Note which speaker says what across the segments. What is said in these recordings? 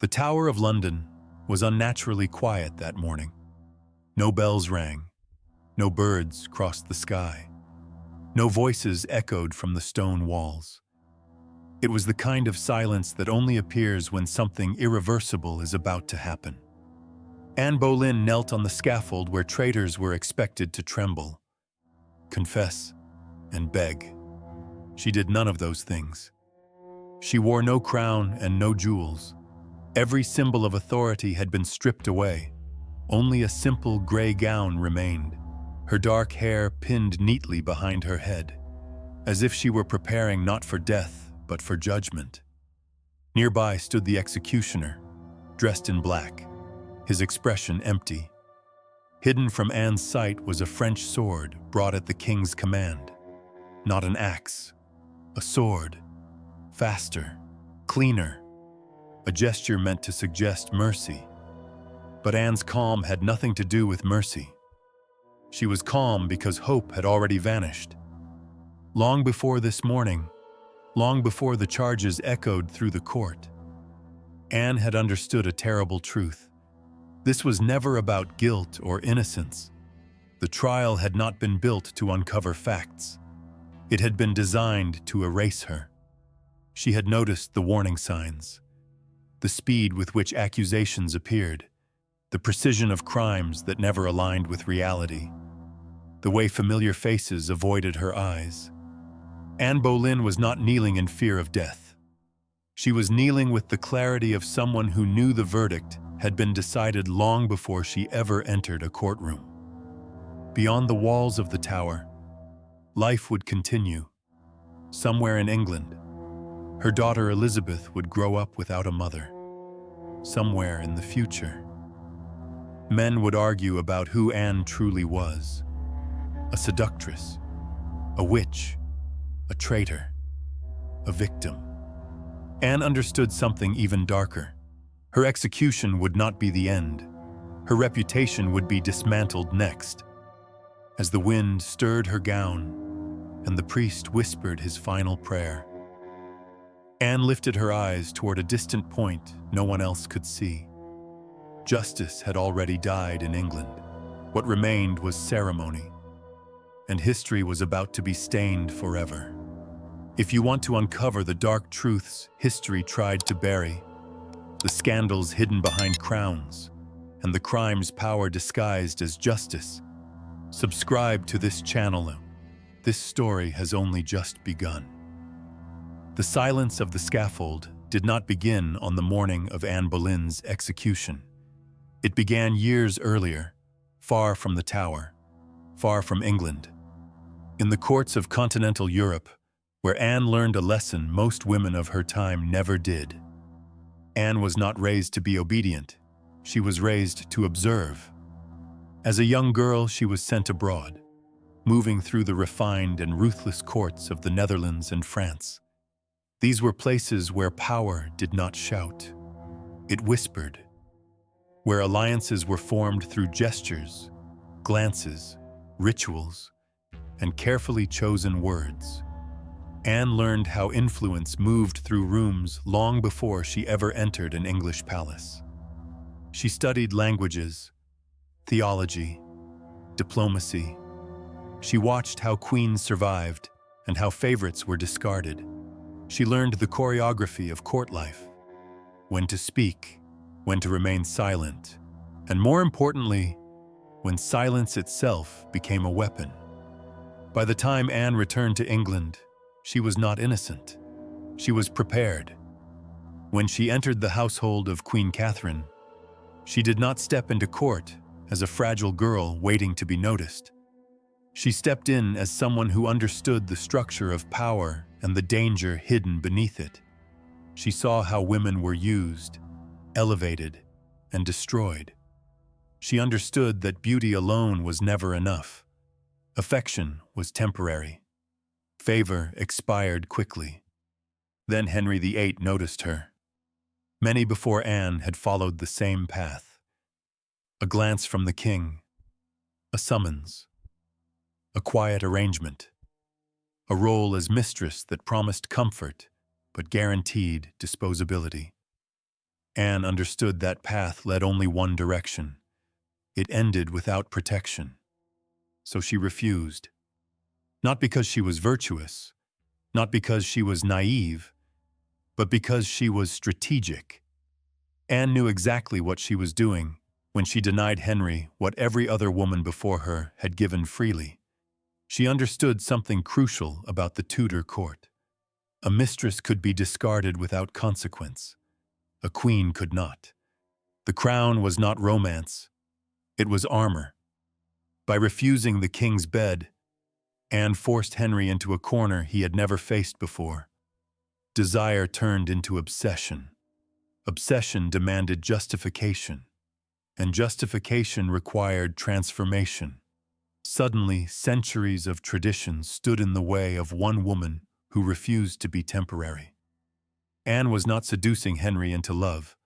Speaker 1: The Tower of London was unnaturally quiet that morning. No bells rang, no birds crossed the sky, no voices echoed from the stone walls. It was the kind of silence that only appears when something irreversible is about to happen. Anne Boleyn knelt on the scaffold where traitors were expected to tremble, confess, and beg. She did none of those things. She wore no crown and no jewels. Every symbol of authority had been stripped away. Only a simple gray gown remained, her dark hair pinned neatly behind her head, as if she were preparing not for death, but for judgment. Nearby stood the executioner, dressed in black, his expression empty. Hidden from Anne's sight was a French sword brought at the king's command. Not an axe, a sword, faster, cleaner, a gesture meant to suggest mercy. But Anne's calm had nothing to do with mercy. She was calm because hope had already vanished. Long before this morning, long before the charges echoed through the court, Anne had understood a terrible truth. This was never about guilt or innocence. The trial had not been built to uncover facts. It had been designed to erase her. She had noticed the warning signs, the speed with which accusations appeared, the precision of crimes that never aligned with reality, the way familiar faces avoided her eyes. Anne Boleyn was not kneeling in fear of death. She was kneeling with the clarity of someone who knew the verdict had been decided long before she ever entered a courtroom. Beyond the walls of the tower, life would continue. Somewhere in England, her daughter Elizabeth would grow up without a mother. Somewhere in the future, men would argue about who Anne truly was: a seductress, a witch, a traitor, a victim. Anne understood something even darker. Her execution would not be the end. Her reputation would be dismantled next. As the wind stirred her gown and the priest whispered his final prayer, Anne lifted her eyes toward a distant point no one else could see. Justice had already died in England. What remained was ceremony, and history was about to be stained forever. If you want to uncover the dark truths history tried to bury, the scandals hidden behind crowns, and the crimes power disguised as justice, subscribe to this channel. This story has only just begun. The silence of the scaffold did not begin on the morning of Anne Boleyn's execution. It began years earlier, far from the Tower, far from England, in the courts of continental Europe, where Anne learned a lesson most women of her time never did. Anne was not raised to be obedient. She was raised to observe. As a young girl, she was sent abroad, moving through the refined and ruthless courts of the Netherlands and France. These were places where power did not shout. It whispered, where alliances were formed through gestures, glances, rituals, and carefully chosen words. Anne learned how influence moved through rooms long before she ever entered an English palace. She studied languages, theology, diplomacy. She watched how queens survived and how favorites were discarded. She learned the choreography of court life, when to speak, when to remain silent, and more importantly, when silence itself became a weapon. By the time Anne returned to England, she was not innocent. She was prepared. When she entered the household of Queen Catherine, she did not step into court as a fragile girl waiting to be noticed. She stepped in as someone who understood the structure of power and the danger hidden beneath it. She saw how women were used, elevated, and destroyed. She understood that beauty alone was never enough. Affection was temporary. Favor expired quickly. Then Henry VIII noticed her. Many before Anne had followed the same path. A glance from the king, a summons, a quiet arrangement, a role as mistress that promised comfort but guaranteed disposability. Anne understood that path led only one direction. It ended without protection. So she refused. Not because she was virtuous, not because she was naive, but because she was strategic. Anne knew exactly what she was doing when she denied Henry what every other woman before her had given freely. She understood something crucial about the Tudor court. A mistress could be discarded without consequence. A queen could not. The crown was not romance. It was armor. By refusing the king's bed, Anne forced Henry into a corner he had never faced before. Desire turned into obsession. Obsession demanded justification, and justification required transformation. Suddenly, centuries of tradition stood in the way of one woman who refused to be temporary. Anne was not seducing Henry into love.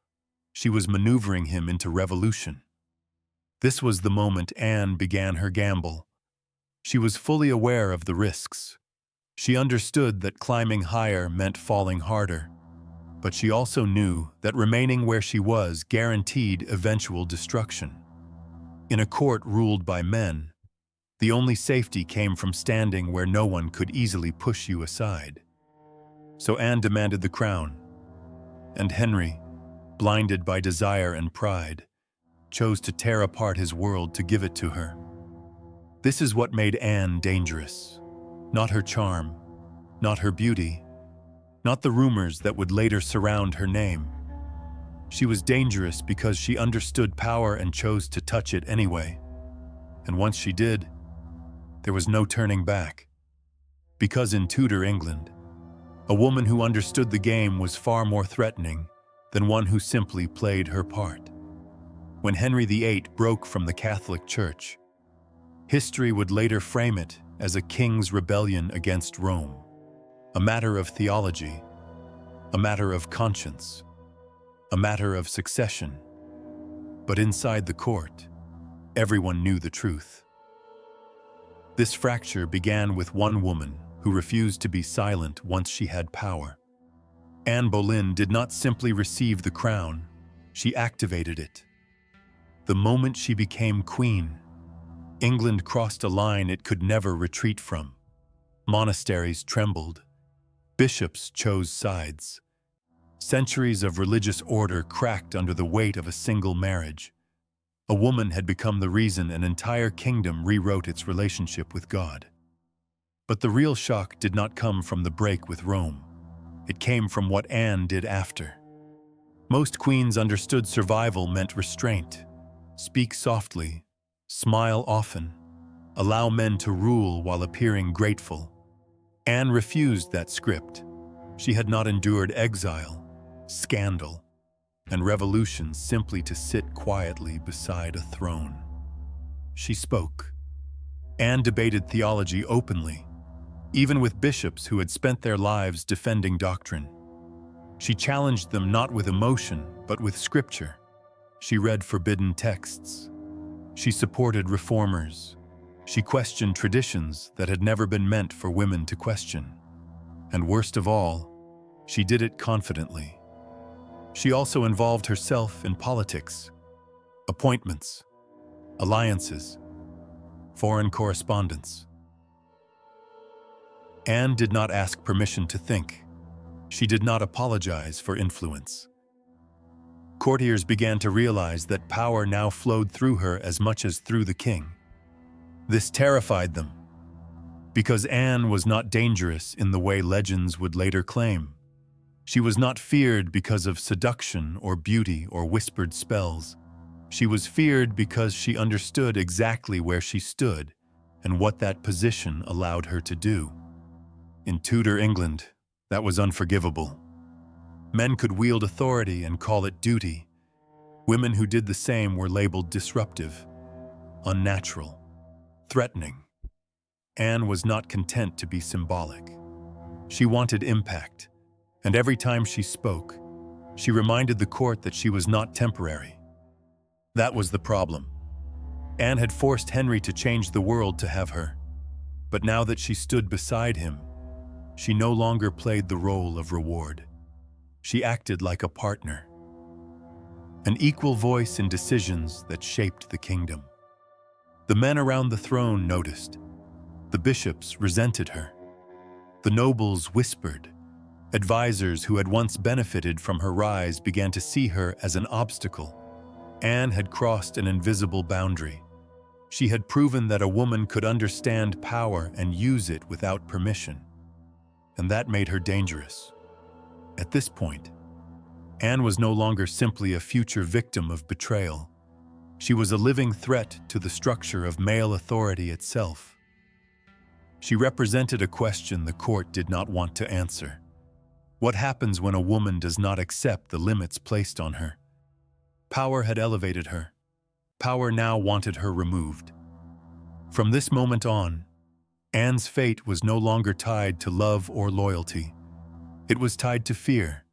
Speaker 1: She was maneuvering him into revolution. This was the moment Anne began her gamble. She was fully aware of the risks. She understood that climbing higher meant falling harder, but she also knew that remaining where she was guaranteed eventual destruction. In a court ruled by men, the only safety came from standing where no one could easily push you aside. So Anne demanded the crown, and Henry, blinded by desire and pride, chose to tear apart his world to give it to her. This is what made Anne dangerous. Not her charm, not her beauty, not the rumors that would later surround her name. She was dangerous because she understood power and chose to touch it anyway. And once she did, there was no turning back. Because in Tudor England, a woman who understood the game was far more threatening than one who simply played her part. When Henry VIII broke from the Catholic Church, history would later frame it as a king's rebellion against Rome, a matter of theology, a matter of conscience, a matter of succession. But inside the court, everyone knew the truth. This fracture began with one woman who refused to be silent once she had power. Anne Boleyn did not simply receive the crown, she activated it. The moment she became queen, England crossed a line it could never retreat from. Monasteries trembled. Bishops chose sides. Centuries of religious order cracked under the weight of a single marriage. A woman had become the reason an entire kingdom rewrote its relationship with God. But the real shock did not come from the break with Rome. It came from what Anne did after. Most queens understood survival meant restraint. Speak softly, smile often, allow men to rule while appearing grateful. Anne refused that script. She had not endured exile, scandal, and revolution simply to sit quietly beside a throne. She spoke. Anne debated theology openly, even with bishops who had spent their lives defending doctrine. She challenged them not with emotion, but with scripture. She read forbidden texts. She supported reformers. She questioned traditions that had never been meant for women to question. And worst of all, she did it confidently. She also involved herself in politics, appointments, alliances, foreign correspondence. Anne did not ask permission to think. She did not apologize for influence. Courtiers began to realize that power now flowed through her as much as through the king. This terrified them, because Anne was not dangerous in the way legends would later claim. She was not feared because of seduction or beauty or whispered spells. She was feared because she understood exactly where she stood and what that position allowed her to do. In Tudor England, that was unforgivable. Men could wield authority and call it duty. Women who did the same were labeled disruptive, unnatural, threatening. Anne was not content to be symbolic. She wanted impact, and every time she spoke, she reminded the court that she was not temporary. That was the problem. Anne had forced Henry to change the world to have her, but now that she stood beside him, she no longer played the role of reward. She acted like a partner. an equal voice in decisions that shaped the kingdom. The men around the throne noticed. The bishops resented her. The nobles whispered. Advisors who had once benefited from her rise began to see her as an obstacle. Anne had crossed an invisible boundary. She had proven that a woman could understand power and use it without permission. And that made her dangerous. At this point, Anne was no longer simply a future victim of betrayal. She was a living threat to the structure of male authority itself. She represented a question the court did not want to answer. What happens when a woman does not accept the limits placed on her? Power had elevated her. Power now wanted her removed. From this moment on, Anne's fate was no longer tied to love or loyalty. It was tied to fear,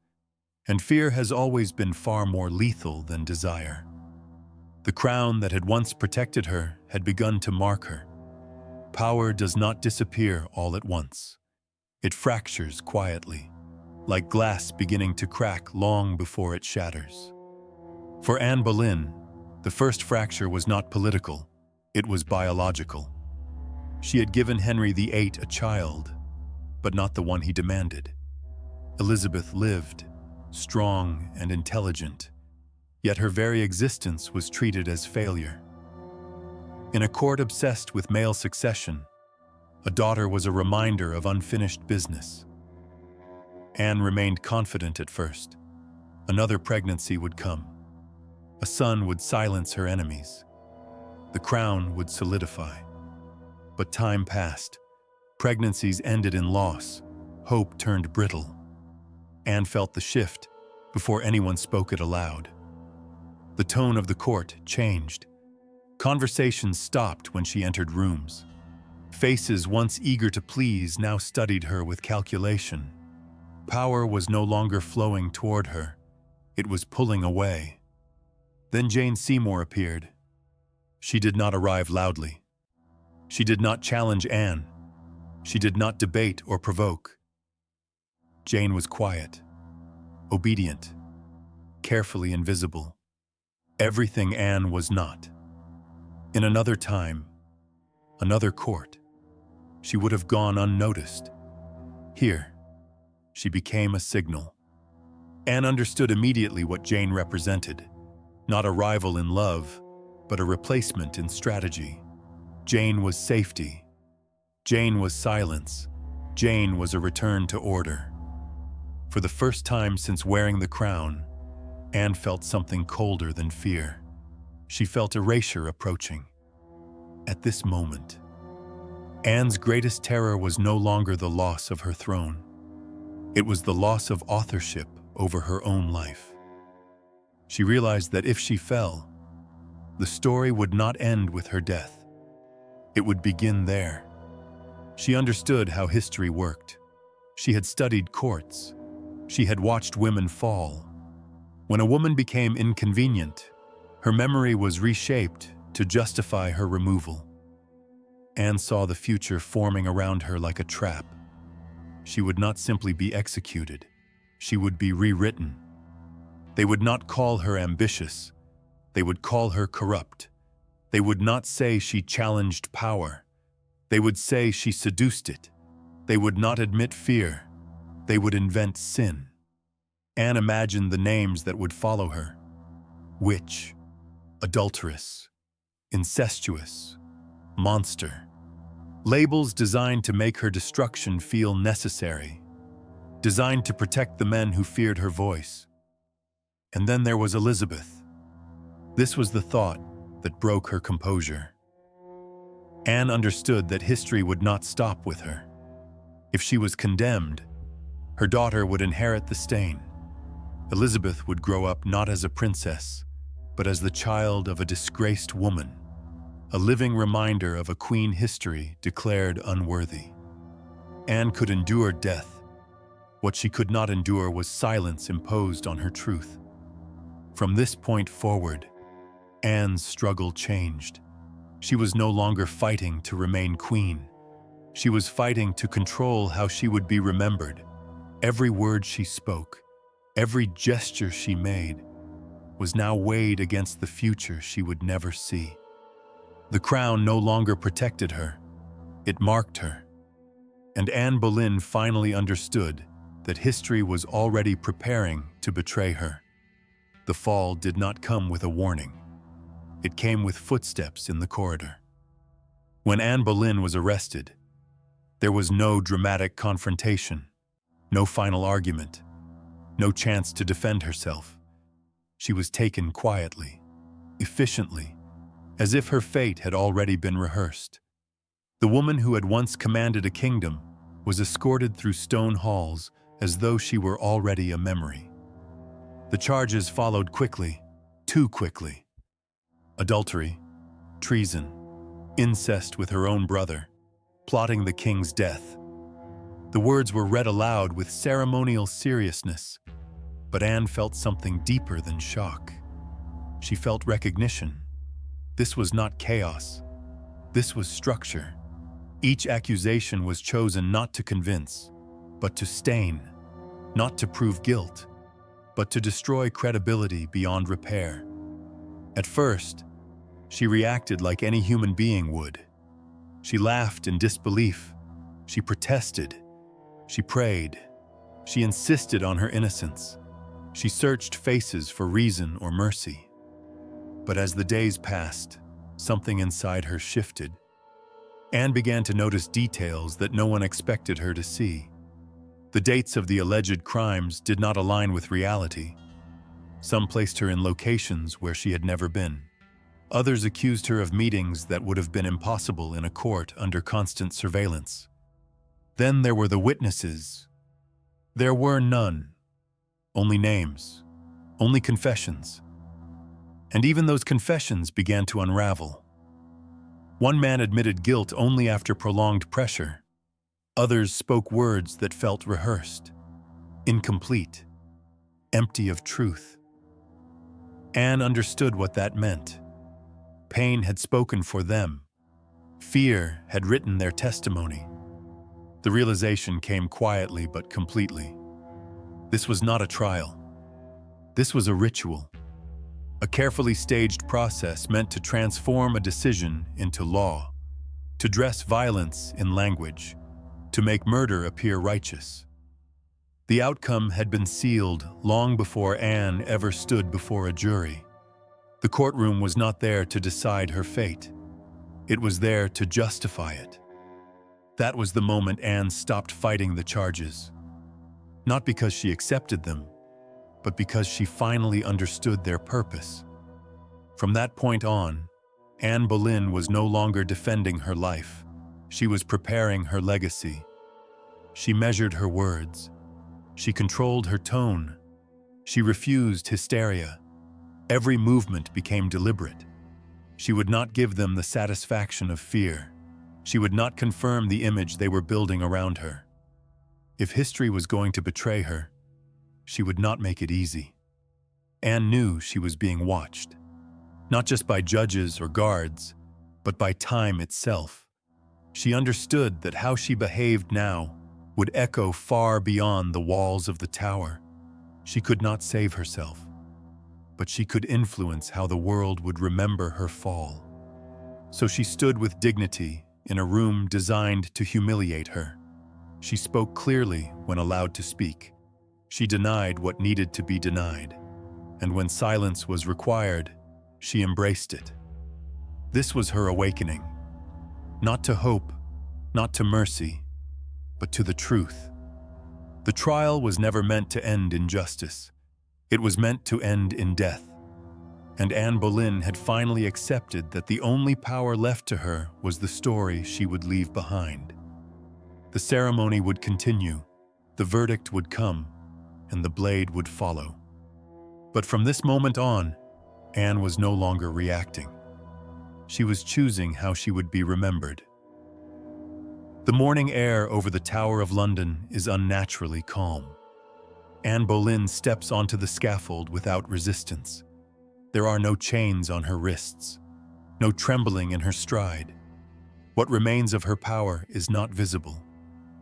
Speaker 1: and fear has always been far more lethal than desire. The crown that had once protected her had begun to mark her. Power does not disappear all at once. It fractures quietly, like glass beginning to crack long before it shatters. For Anne Boleyn, the first fracture was not political, it was biological. She had given Henry VIII a child, but not the one he demanded. Elizabeth lived, strong and intelligent, yet her very existence was treated as failure. In a court obsessed with male succession, a daughter was a reminder of unfinished business. Anne remained confident at first. Another pregnancy would come. A son would silence her enemies. The crown would solidify. But time passed. Pregnancies ended in loss. Hope turned brittle. Anne felt the shift before anyone spoke it aloud. The tone of the court changed. Conversations stopped when she entered rooms. Faces once eager to please now studied her with calculation. Power was no longer flowing toward her. It was pulling away. Then Jane Seymour appeared. She did not arrive loudly. She did not challenge Anne. She did not debate or provoke. Jane was quiet, obedient, carefully invisible. Everything Anne was not. In another time, another court, she would have gone unnoticed. Here, she became a signal. Anne understood immediately what Jane represented. Not a rival in love, but a replacement in strategy. Jane was safety. Jane was silence. Jane was a return to order. For the first time since wearing the crown, Anne felt something colder than fear. She felt erasure approaching. At this moment, Anne's greatest terror was no longer the loss of her throne. It was the loss of authorship over her own life. She realized that if she fell, the story would not end with her death. It would begin there. She understood how history worked. She had studied courts. She had watched women fall. When a woman became inconvenient, her memory was reshaped to justify her removal. Anne saw the future forming around her like a trap. She would not simply be executed. She would be rewritten. They would not call her ambitious. They would call her corrupt. They would not say she challenged power. They would say she seduced it. They would not admit fear. They would invent sin. Anne imagined the names that would follow her: witch, adulteress, incestuous, monster. Labels designed to make her destruction feel necessary, designed to protect the men who feared her voice. And then there was Elizabeth. This was the thought that broke her composure. Anne understood that history would not stop with her. If she was condemned, her daughter would inherit the stain. Elizabeth would grow up not as a princess, but as the child of a disgraced woman, a living reminder of a queen history declared unworthy. Anne could endure death. What she could not endure was silence imposed on her truth. From this point forward, Anne's struggle changed. She was no longer fighting to remain queen. She was fighting to control how she would be remembered. Every word she spoke, every gesture she made, was now weighed against the future she would never see. The crown no longer protected her, it marked her. And Anne Boleyn finally understood that history was already preparing to betray her. The fall did not come with a warning. It came with footsteps in the corridor. When Anne Boleyn was arrested, there was no dramatic confrontation, no final argument, no chance to defend herself. She was taken quietly, efficiently, as if her fate had already been rehearsed. The woman who had once commanded a kingdom was escorted through stone halls as though she were already a memory. The charges followed quickly, too quickly. Adultery, treason, incest with her own brother, plotting the king's death. The words were read aloud with ceremonial seriousness, but Anne felt something deeper than shock. She felt recognition. This was not chaos. This was structure. Each accusation was chosen not to convince, but to stain, not to prove guilt, but to destroy credibility beyond repair. At first, she reacted like any human being would. She laughed in disbelief. She protested. She prayed. She insisted on her innocence. She searched faces for reason or mercy. But as the days passed, something inside her shifted. Anne began to notice details that no one expected her to see. The dates of the alleged crimes did not align with reality. Some placed her in locations where she had never been. Others accused her of meetings that would have been impossible in a court under constant surveillance. Then there were the witnesses. There were none. Only names. Only confessions. And even those confessions began to unravel. One man admitted guilt only after prolonged pressure. Others spoke words that felt rehearsed, incomplete, empty of truth. Anne understood what that meant. Pain had spoken for them. Fear had written their testimony. The realization came quietly but completely. This was not a trial. This was a ritual. A carefully staged process meant to transform a decision into law, to dress violence in language, to make murder appear righteous. The outcome had been sealed long before Anne ever stood before a jury. The courtroom was not there to decide her fate. It was there to justify it. That was the moment Anne stopped fighting the charges. Not because she accepted them, but because she finally understood their purpose. From that point on, Anne Boleyn was no longer defending her life. She was preparing her legacy. She measured her words. She controlled her tone. She refused hysteria. Every movement became deliberate. She would not give them the satisfaction of fear. She would not confirm the image they were building around her. If history was going to betray her, she would not make it easy. Anne knew she was being watched, not just by judges or guards, but by time itself. She understood that how she behaved now would echo far beyond the walls of the tower. She could not save herself, but she could influence how the world would remember her fall. So she stood with dignity in a room designed to humiliate her. She spoke clearly when allowed to speak. She denied what needed to be denied, and when silence was required, she embraced it. This was her awakening, not to hope, not to mercy, but to the truth. The trial was never meant to end in justice. It was meant to end in death. And Anne Boleyn had finally accepted that the only power left to her was the story she would leave behind. The ceremony would continue, the verdict would come, and the blade would follow. But from this moment on, Anne was no longer reacting. She was choosing how she would be remembered. The morning air over the Tower of London is unnaturally calm. Anne Boleyn steps onto the scaffold without resistance. There are no chains on her wrists, no trembling in her stride. What remains of her power is not visible,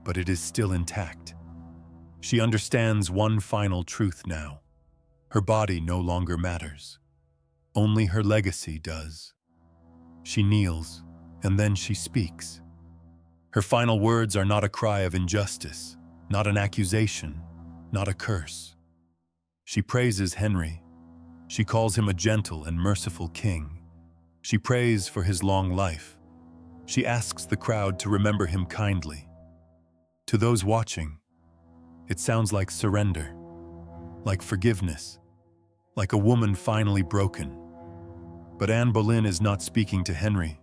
Speaker 1: but it is still intact. She understands one final truth now. Her body no longer matters. Only her legacy does. She kneels, and then she speaks. Her final words are not a cry of injustice, not an accusation, not a curse. She praises Henry. She calls him a gentle and merciful king. She prays for his long life. She asks the crowd to remember him kindly. To those watching, it sounds like surrender, like forgiveness, like a woman finally broken. But Anne Boleyn is not speaking to Henry.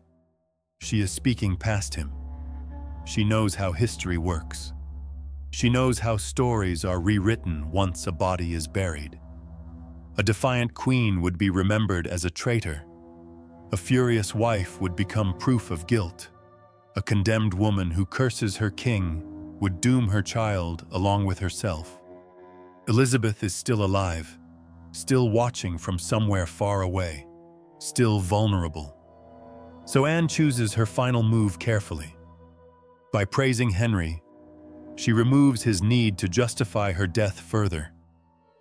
Speaker 1: She is speaking past him. She knows how history works. She knows how stories are rewritten once a body is buried. A defiant queen would be remembered as a traitor. A furious wife would become proof of guilt. A condemned woman who curses her king would doom her child along with herself. Elizabeth is still alive, still watching from somewhere far away, still vulnerable. So Anne chooses her final move carefully. By praising Henry, she removes his need to justify her death further.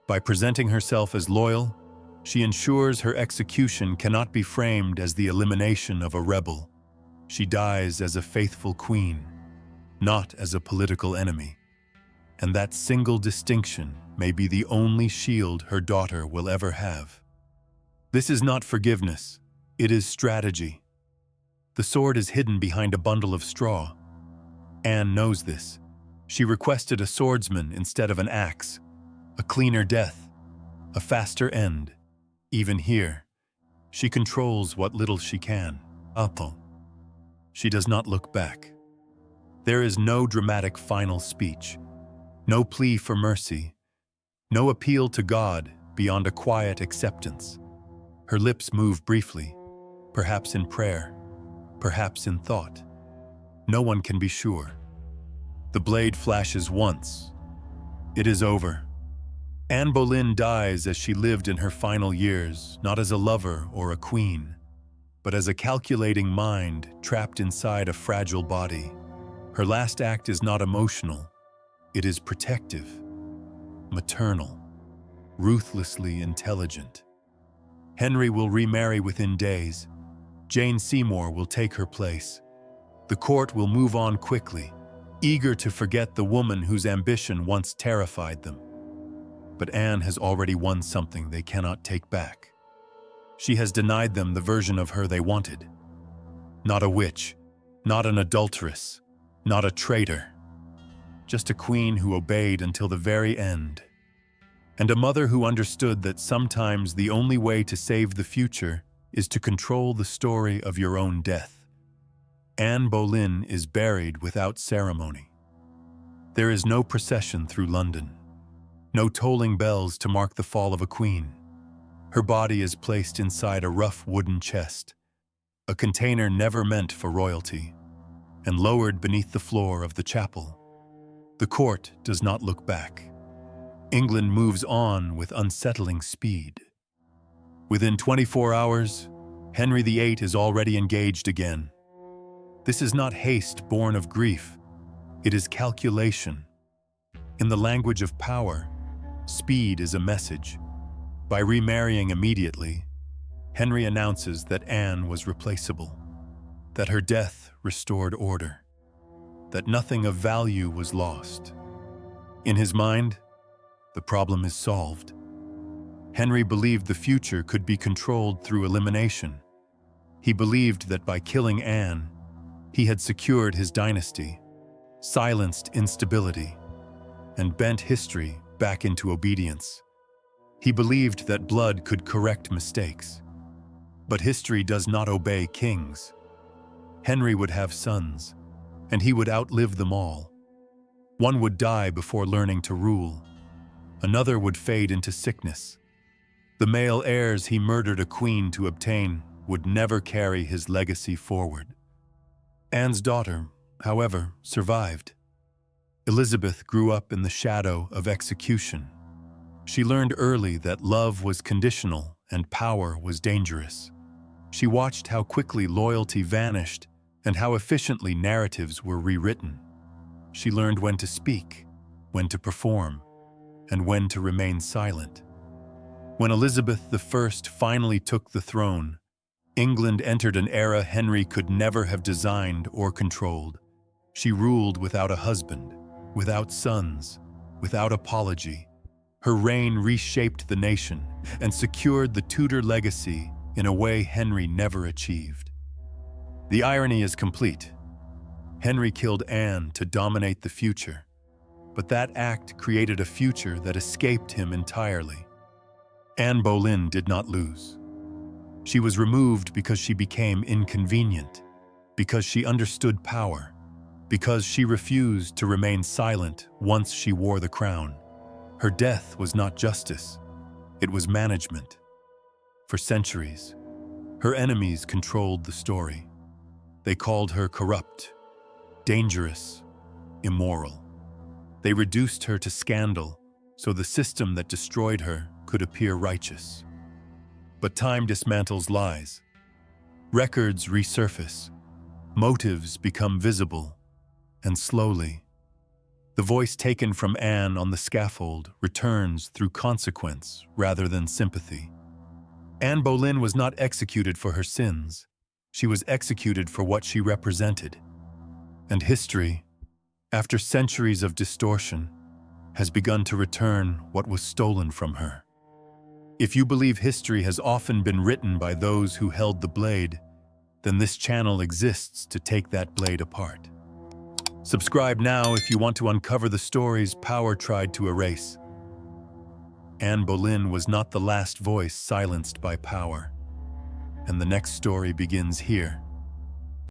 Speaker 1: By presenting herself as loyal, she ensures her execution cannot be framed as the elimination of a rebel. She dies as a faithful queen, not as a political enemy. And that single distinction may be the only shield her daughter will ever have. This is not forgiveness, it is strategy. The sword is hidden behind a bundle of straw. Anne knows this. She requested a swordsman instead of an axe, a cleaner death, a faster end. Even here, she controls what little she can. She does not look back. There is no dramatic final speech, no plea for mercy, no appeal to God beyond a quiet acceptance. Her lips move briefly, perhaps in prayer, perhaps in thought. No one can be sure. The blade flashes once. It is over. Anne Boleyn dies as she lived in her final years, not as a lover or a queen, but as a calculating mind trapped inside a fragile body. Her last act is not emotional. It is protective, maternal, ruthlessly intelligent. Henry will remarry within days. Jane Seymour will take her place. The court will move on quickly, eager to forget the woman whose ambition once terrified them. But Anne has already won something they cannot take back. She has denied them the version of her they wanted. Not a witch, not an adulteress, not a traitor. Just a queen who obeyed until the very end. And a mother who understood that sometimes the only way to save the future is to control the story of your own death. Anne Boleyn is buried without ceremony. There is no procession through London, no tolling bells to mark the fall of a queen. Her body is placed inside a rough wooden chest, a container never meant for royalty, and lowered beneath the floor of the chapel. The court does not look back. England moves on with unsettling speed. Within 24 hours, Henry VIII is already engaged again. This is not haste born of grief. It is calculation. In the language of power, speed is a message. By remarrying immediately, Henry announces that Anne was replaceable, that her death restored order, that nothing of value was lost. In his mind, the problem is solved. Henry believed the future could be controlled through elimination. He believed that by killing Anne, he had secured his dynasty, silenced instability, and bent history back into obedience. He believed that blood could correct mistakes. But history does not obey kings. Henry would have sons, and he would outlive them all. One would die before learning to rule. Another would fade into sickness. The male heirs he murdered a queen to obtain would never carry his legacy forward. Anne's daughter, however, survived. Elizabeth grew up in the shadow of execution. She learned early that love was conditional and power was dangerous. She watched how quickly loyalty vanished and how efficiently narratives were rewritten. She learned when to speak, when to perform, and when to remain silent. When Elizabeth I finally took the throne, England entered an era Henry could never have designed or controlled. She ruled without a husband, without sons, without apology. Her reign reshaped the nation and secured the Tudor legacy in a way Henry never achieved. The irony is complete. Henry killed Anne to dominate the future, but that act created a future that escaped him entirely. Anne Boleyn did not lose. She was removed because she became inconvenient, because she understood power, because she refused to remain silent once she wore the crown. Her death was not justice, it was management. For centuries, her enemies controlled the story. They called her corrupt, dangerous, immoral. They reduced her to scandal so the system that destroyed her could appear righteous. But time dismantles lies. Records resurface. Motives become visible. And slowly, the voice taken from Anne on the scaffold returns through consequence rather than sympathy. Anne Boleyn was not executed for her sins. She was executed for what she represented. And history, after centuries of distortion, has begun to return what was stolen from her. If you believe history has often been written by those who held the blade, then this channel exists to take that blade apart. Subscribe now if you want to uncover the stories power tried to erase. Anne Boleyn was not the last voice silenced by power. And the next story begins here.